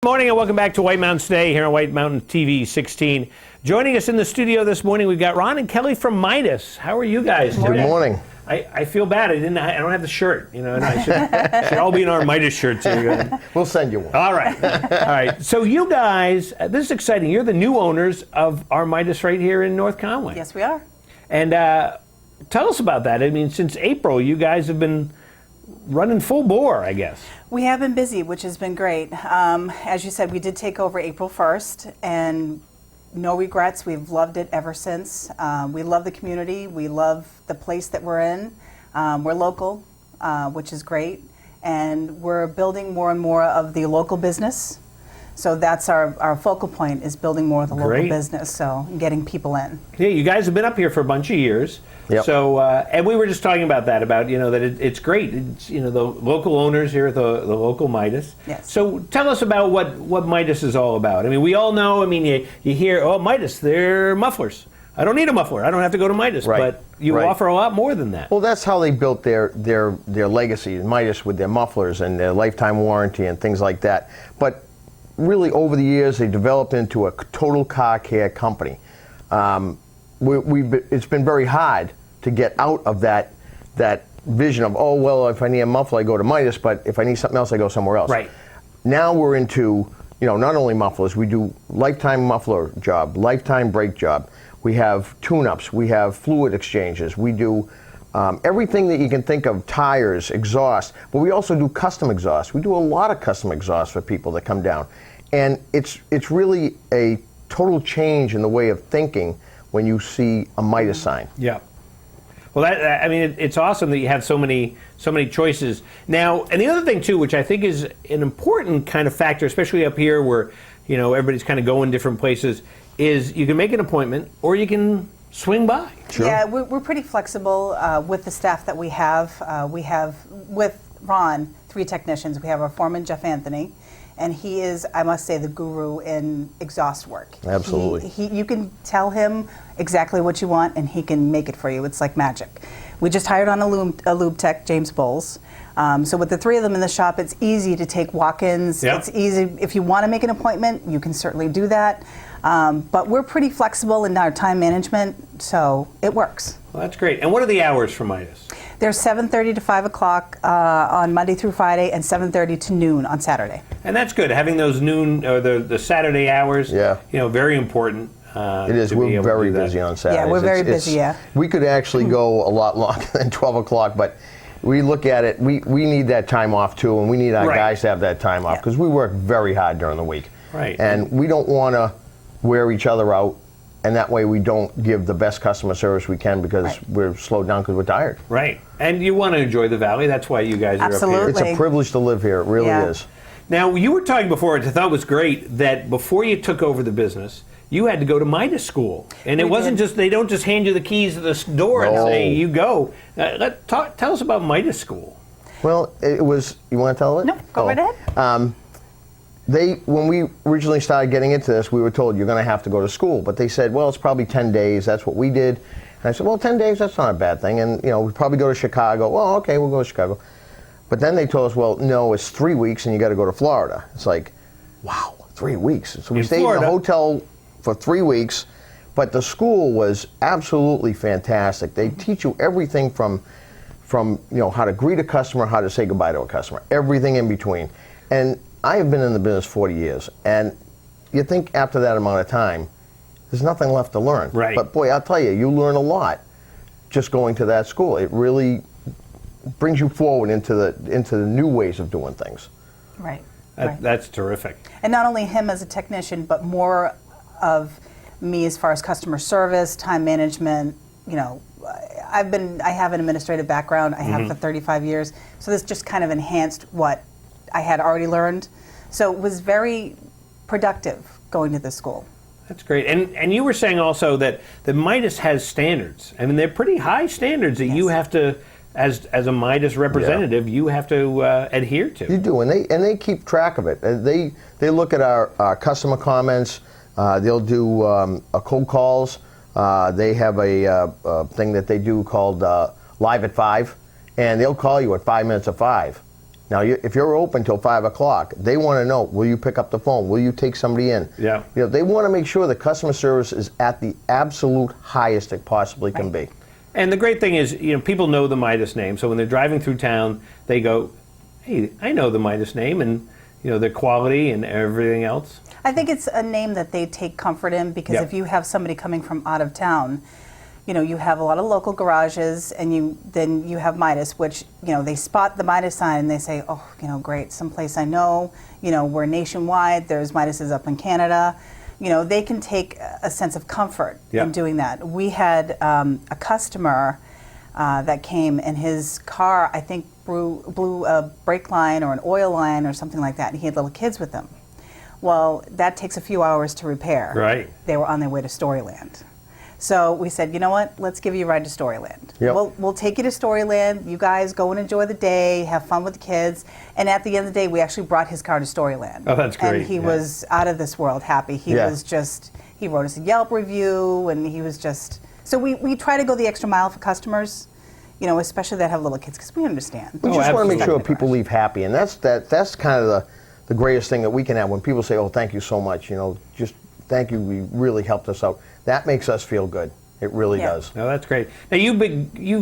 Good morning and welcome back to White Mountain Today here on White Mountain TV 16. Joining us in the studio this morning, we've got Ron and Kelly from Midas. How are you guys today? Good morning. I feel bad. I don't have the shirt. You know, and I should all be in our Midas shirts here. We'll send you one. All right. All right. So you guys, this is exciting. You're the new owners of our Midas right here in North Conway. Yes, we are. And tell us about that. I mean, since April, you guys have been running full bore, I guess. We have been busy, which has been great. As you said, we did take over April 1st, and no regrets. We've loved it ever since. We love the community. We love the place that we're in. We're local, which is great, and we're building more and more of the local business. So that's our focal point, is building more of the local business, so getting people in. Yeah, you guys have been up here for a bunch of years. Yep. So, and we were just talking about that, that it's great. It's, the local owners here at the local Midas. Yes. So tell us about what Midas is all about. I mean, we all know, you hear, oh, Midas, they're mufflers. I don't need a muffler. I don't have to go to Midas. Right. But you offer a lot more than that. Well, that's how they built their legacy, Midas, with their mufflers and their lifetime warranty and things like that. But really, over the years, they developed into a total car care company. It's been very hard to get out of that vision of, oh, well, if I need a muffler, I go to Midas, but if I need something else, I go somewhere else. Right. Now we're into, not only mufflers, we do lifetime muffler job, lifetime brake job. We have tune-ups, we have fluid exchanges, we do everything that you can think of, tires, exhaust, but we also do custom exhaust. We do a lot of custom exhaust for people that come down. And it's really a total change in the way of thinking when you see a Midas sign. Yeah. Well, it's awesome that you have so many choices. Now, and the other thing too, which I think is an important kind of factor, especially up here where, everybody's kind of going different places, is you can make an appointment or you can swing by. Sure. Yeah, we're pretty flexible with the staff that we have. We have, with Ron, 3 technicians. We have our foreman, Jeff Anthony, and he is, I must say, the guru in exhaust work. Absolutely. You can tell him exactly what you want, and he can make it for you. It's like magic. We just hired on a lube tech, James Bowles. So with the 3 of them in the shop, it's easy to take walk-ins. Yep. It's easy. If you want to make an appointment, you can certainly do that. But we're pretty flexible in our time management, so it works. Well, that's great. And what are the hours for Midas? They're 7:30 to 5 o'clock on Monday through Friday, and 7:30 to noon on Saturday. And that's good. Having those noon or the Saturday hours, very important. It is. We're very busy on Saturdays. Yeah, we're very busy, yeah. We could actually go a lot longer than 12 o'clock, but we look at it, we need that time off too, and we need our guys to have that time off, because we work very hard during the week. Right. And we don't want to wear each other out, and that way we don't give the best customer service we can, because we're slowed down because we're tired. Right. And you want to enjoy the valley. That's why you guys are up here. It's a privilege to live here. It really is. Now, you were talking before, which I thought was great, that before you took over the business, you had to go to Midas School. And it wasn't just, they don't just hand you the keys to the door and say, you go. Tell us about Midas School. Well, it was, you want to tell it? No, go right ahead. When we originally started getting into this, we were told you're going to have to go to school. But they said, well, it's probably 10 days. That's what we did. And I said, well, 10 days, that's not a bad thing. And, we'd probably go to Chicago. Well, okay, we'll go to Chicago. But then they told us, well, no, it's 3 weeks and you got to go to Florida. It's like, wow, 3 weeks. So we stayed in a hotel for 3 weeks. But the school was absolutely fantastic. They teach you everything from how to greet a customer, how to say goodbye to a customer, everything in between. And I have been in the business 40 years, and you think after that amount of time, there's nothing left to learn. Right. But boy, I'll tell you, you learn a lot just going to that school. It really brings you forward into the new ways of doing things. Right. That's terrific. And not only him as a technician, but more of me as far as customer service, time management. I have an administrative background. I have for 35 years, so this just kind of enhanced what I had already learned. So it was very productive going to this school. That's great. And you were saying also that the Midas has standards. I mean, they're pretty high standards that you have to, as a Midas representative, you have to adhere to. You do, and they keep track of it. They look at our customer comments. They'll do cold calls. They have a thing that they do called Live at 5, and they'll call you at 5 minutes of 5. Now, if you're open till 5 o'clock, they want to know, will you pick up the phone? Will you take somebody in? Yeah. They want to make sure the customer service is at the absolute highest it possibly can be. And the great thing is, people know the Midas name, so when they're driving through town, they go, hey, I know the Midas name, and the quality and everything else. I think it's a name that they take comfort in, because Yep. if you have somebody coming from out of town, you have a lot of local garages, and then you have Midas, which, they spot the Midas sign and they say, oh, great, someplace I know, we're nationwide, there's Midases up in Canada. They can take a sense of comfort Yep. in doing that. We had a customer that came, and his car, I think, blew a brake line or an oil line or something like that, and he had little kids with him. Well, that takes a few hours to repair. Right. They were on their way to Storyland. So we said, you know what, let's give you a ride to Storyland. Yep. We'll take you to Storyland. You guys go and enjoy the day, have fun with the kids. And at the end of the day, we actually brought his car to Storyland. Oh, that's great. And he Yeah. was out of this world happy. He was just, he wrote us a Yelp review, and he was just, so we try to go the extra mile for customers, especially that have little kids, because we understand. We just want to make absolutely. sure people leave happy, and that's kind of the greatest thing that we can have when people say, oh, thank you so much, just thank you, we really helped us out. That makes us feel good. It really Yeah. does. No, that's great. Now, you've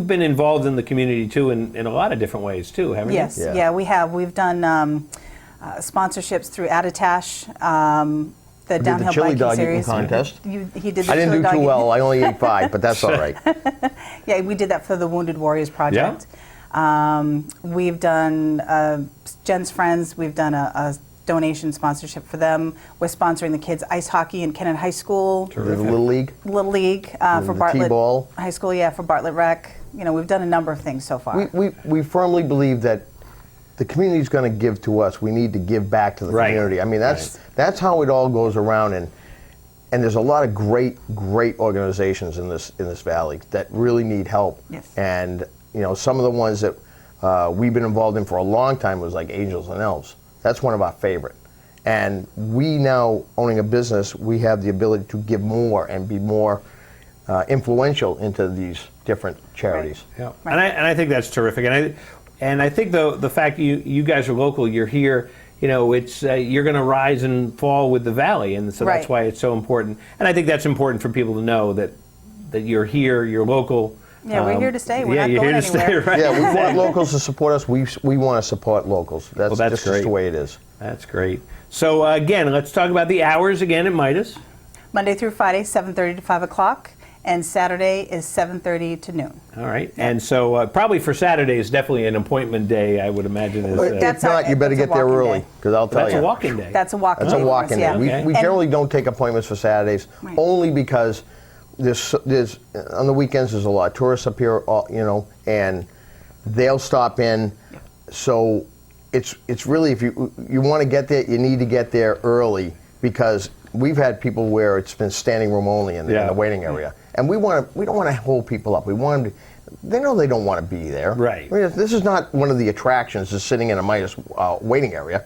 been involved in the community, too, in a lot of different ways, too, haven't you? Yes, Yeah. yeah, we have. We've done sponsorships through Aditash, the I did downhill the chili biking dog series. eating contest. He did the I didn't chili do dog too eating- well. I only ate 5, but that's all right. Yeah, we did that for the Wounded Warriors Project. We've done Jen's Friends. We've done a donation sponsorship for them. We're sponsoring the kids ice hockey in Kennet High School, The Little League. Little League for The Bartlett T-ball. High School. Yeah, for Bartlett Rec. We've done a number of things so far. We firmly believe that the community is going to give to us. We need to give back to the Right. community. I mean, that's how it all goes around, and there's a lot of great organizations in this valley that really need help. Yes. And some of the ones that we've been involved in for a long time was like Angels and Elves. That's one of our favorite. And we now, owning a business, we have the ability to give more and be more influential into these different charities. Yeah. And I think that's terrific. And I think the fact you guys are local, you're here, it's you're going to rise and fall with the valley, and so that's Right. why it's so important. And I think that's important for people to know that you're here, you're local. Yeah, we're here to stay. We're yeah, not you're going here to anywhere. stay, right? Yeah, we want locals to support us. We want to support locals. That's that's just great. the way it is. That's great. So again, let's talk about the hours again at Midas. Monday through Friday, 7:30 to 5 o'clock, and Saturday is 7:30 to noon. All right. And so probably for Saturday is definitely an appointment day, I would imagine. That's If not, you better that's a get there walking early, day. because I'll tell That's you. a walk-in day. That's a walk-in That's a day for us, walk-in yeah. day. We Okay. generally don't take appointments for Saturdays, Right. only because there's on the weekends there's a lot of tourists up here, and they'll stop in. So it's really, if you want to get there, you need to get there early, because we've had people where it's been standing room only in the waiting area, and we don't want to hold people up. We want them to. They know they don't want to be there. Right. I mean, this is not one of the attractions, is sitting in a Midas waiting area.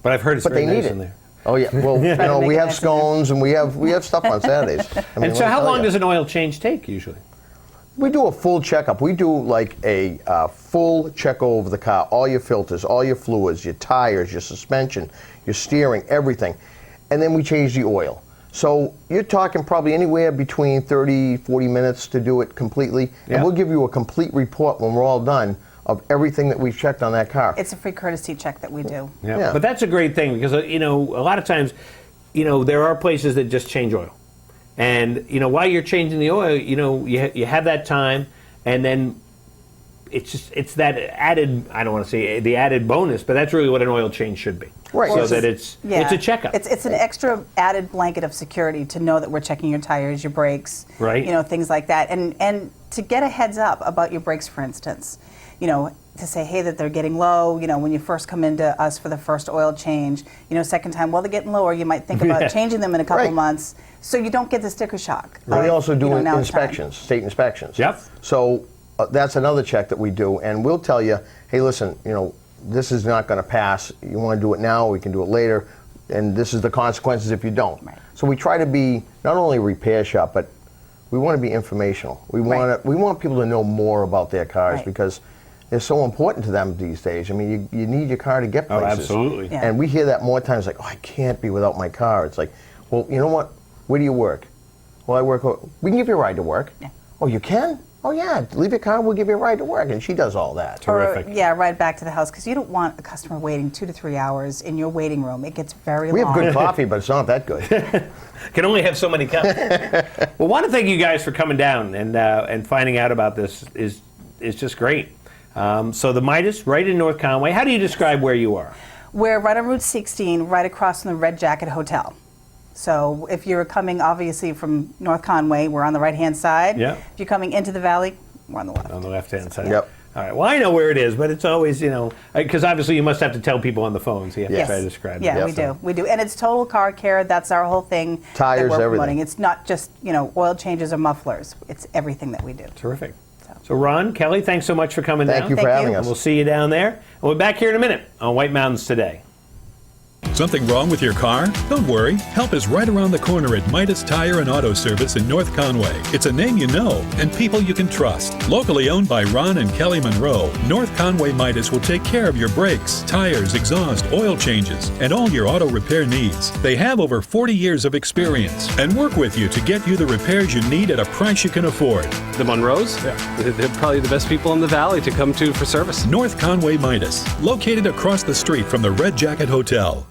But I've heard it's But very they nice need in it. there. Oh yeah. Well, Try to make we it have nice in there. scones, and we have stuff on Saturdays. I mean, And let so me how tell long you. does an oil change take usually? We do a full checkup. We do like a full check over the car, all your filters, all your fluids, your tires, your suspension, your steering, everything. And then we change the oil. So you're talking probably anywhere between 30, 40 minutes to do it completely. Yeah. And we'll give you a complete report when we're all done of everything that we've checked on that car. It's a free courtesy check that we do. Yeah. But that's a great thing, because a lot of times, there are places that just change oil. And while you're changing the oil, you have that time, and then it's that added, I don't want to say the added bonus, but that's really what an oil change should be. Right. So Well, that it's a checkup. It's an extra added blanket of security to know that we're checking your tires, your brakes, Right. Things like that, and to get a heads up about your brakes, for instance, to say, hey, that they're getting low, when you first come into us for the first oil change, second time, well, they're getting lower, you might think about Yeah. changing them in a couple Right. months, so you don't get the sticker shock. We also do now it's time. inspections, state inspections. Yep. So that's another check that we do, and we'll tell you, hey, listen, this is not going to pass. You want to do it now, we can do it later, and this is the consequences if you don't. Right. So we try to be not only a repair shop, but we want to be informational. We want people to know more about their cars, Right. because is so important to them these days. I mean, you need your car to get Oh, places. absolutely. Yeah. And we hear that more times, like, oh, I can't be without my car. It's like, well, you know what? Where do you work? Well, I work. We can give you a ride to work. Yeah. Oh, you can? Oh, yeah. Leave your car. We'll give you a ride to work. And she does all that. Terrific. Or, yeah, right back to the house, because you don't want a customer waiting 2 to 3 hours in your waiting room. It gets very We long. have good coffee, but it's not that good. Can only have so many cups. Well, want to thank you guys for coming down and finding out about this is just great. So the Midas, right in North Conway. How do you describe where you are? We're right on Route 16, right across from the Red Jacket Hotel. So if you're coming, obviously, from North Conway, we're on the right-hand side. Yeah. If you're coming into the valley, we're on the left. On the left-hand side. Yep. All right. Well, I know where it is, but it's always, because obviously you must have to tell people on the phone, so you have Yes. to try to describe it. Yeah, Yep. we do. We do. And it's total car care. That's our whole thing. Tires, that we're everything. promoting. It's not just, oil changes or mufflers. It's everything that we do. Terrific. So Ron, Kelly, thanks so much for coming Thank down. you for Thank having you. us. And we'll see you down there. And we'll be back here in a minute on White Mountains Today. Something wrong with your car? Don't worry. Help is right around the corner at Midas Tire and Auto Service in North Conway. It's a name you know and people you can trust. Locally owned by Ron and Kelly Munro, North Conway Midas will take care of your brakes, tires, exhaust, oil changes, and all your auto repair needs. They have over 40 years of experience and work with you to get you the repairs you need at a price you can afford. The Munros? Yeah. They're probably the best people in the valley to come to for service. North Conway Midas, located across the street from the Red Jacket Hotel.